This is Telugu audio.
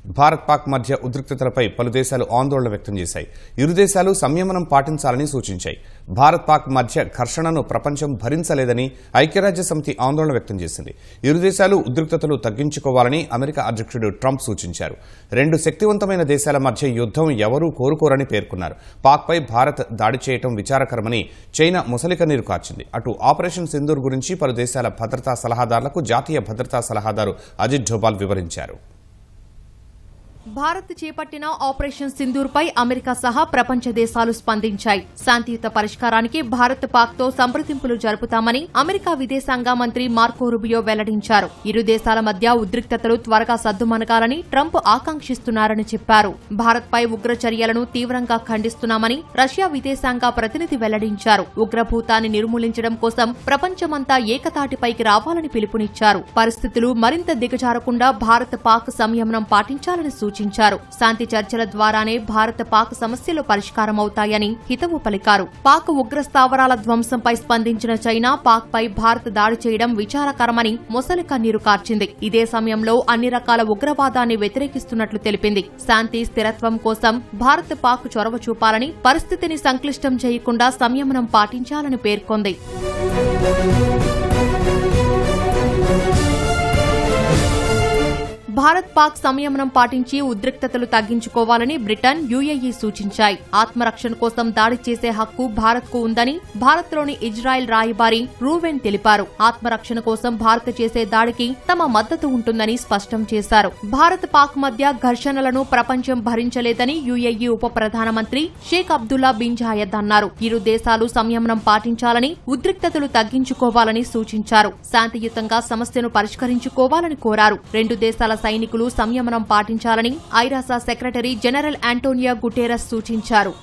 భారత్ పాక్ మధ్య ఉద్రిక్తతలపై పలు దేశాలు ఆందోళన వ్యక్తం చేశాయి. ఇరు దేశాలు సంయమనం పాటించాలని సూచించాయి. భారత్ పాక్ మధ్య ఘర్షణను ప్రపంచం భరించలేదని ఐక్యరాజ్యసమితి ఆందోళన వ్యక్తం చేసింది. ఇరు దేశాలు ఉద్రిక్తతలు తగ్గించుకోవాలని అమెరికా అధ్యక్షుడు ట్రంప్ సూచించారు. రెండు శక్తివంతమైన దేశాల మధ్య యుద్దం ఎవరూ కోరుకోరని పేర్కొన్నారు. పాక్పై భారత్ దాడి చేయడం విచారకరమని చైనా ముసలిక నీరు కార్చింది. అటు ఆపరేషన్ సింధూర్ గురించి పలు దేశాల భద్రతా సలహాదారులకు జాతీయ భద్రతా సలహాదారు అజిత్ డోబాల్ వివరించారు. భారత్ చేపట్టిన ఆపరేషన్ సింధూర్పై అమెరికా సహా ప్రపంచ దేశాలు స్పందించాయి. శాంతియుత పరిష్కారానికి భారత్ పాక్తో సంప్రదింపులు జరుపుతామని అమెరికా విదేశాంగ మంత్రి మార్కో రూబియో వెల్లడించారు. ఇరు దేశాల మధ్య ఉద్రిక్తతలు త్వరగా సద్దుమణగాలని ట్రంప్ ఆకాంక్షిస్తున్నారని చెప్పారు. భారత్పై ఉగ్ర చర్యలను తీవ్రంగా ఖండిస్తున్నామని రష్యా విదేశాంగ ప్రతినిధి వెల్లడించారు. ఉగ్రభూతాన్ని నిర్మూలించడం కోసం ప్రపంచమంతా ఏకతాటిపైకి రావాలని పిలుపునిచ్చారు. పరిస్థితులు మరింత దిగజారకుండా భారత్ పాక్ సంయమనం పాటించాలని సూచించారు. శాంతి చర్చల ద్వారానే భారత పాక్ సమస్యలు పరిష్కారమవుతాయని హితవు పలికారు. పాక్ ఉగ్ర స్థావరాల ధ్వంసంపై స్పందించిన చైనా పాక్ పై భారత్ దాడి చేయడం విచారకరమని మొసలి కన్నీరు కార్చింది. ఇదే సమయంలో అన్ని రకాల ఉగ్రవాదాన్ని వ్యతిరేకిస్తున్నట్లు తెలిపింది. శాంతి స్థిరత్వం కోసం భారత్ పాక్ చొరవ చూపాలని, పరిస్థితిని సంక్లిష్టం చేయకుండా సంయమనం పాటించాలని పేర్కొంది. భారత్ పాక్ సంయమనం పాటించి ఉద్రిక్తతలు తగ్గించుకోవాలని బ్రిటన్, యుఏఈ సూచించాయి. ఆత్మరక్షణ కోసం దాడి చేసే హక్కు భారత్కు ఉందని భారత్లోని ఇజ్రాయెల్ రాయబారి రూవెన్ తెలిపారు. ఆత్మరక్షణ కోసం భారత్ చేసే దాడికి తమ మద్దతు ఉంటుందని స్పష్టం చేశారు. భారత్ పాక్ మధ్య ఘర్షణలను ప్రపంచం భరించలేదని యుఏఈ ఉప ప్రధానమంత్రి షేక్ అబ్దుల్లా బిన్ జాయద్ అన్నారు. ఇరు దేశాలు సంయమనం పాటించాలని, ఉద్రిక్తతలు తగ్గించుకోవాలని సూచించారు. శాంతియుతంగా సమస్యను పరిష్కరించుకోవాలని కోరారు. రెండు దేశాల సైనికులు సంయమనం పాటించాలని ఐరాస సెక్రటరీ జనరల్ ఆంటోనియో గుటెరస్ సూచించారు.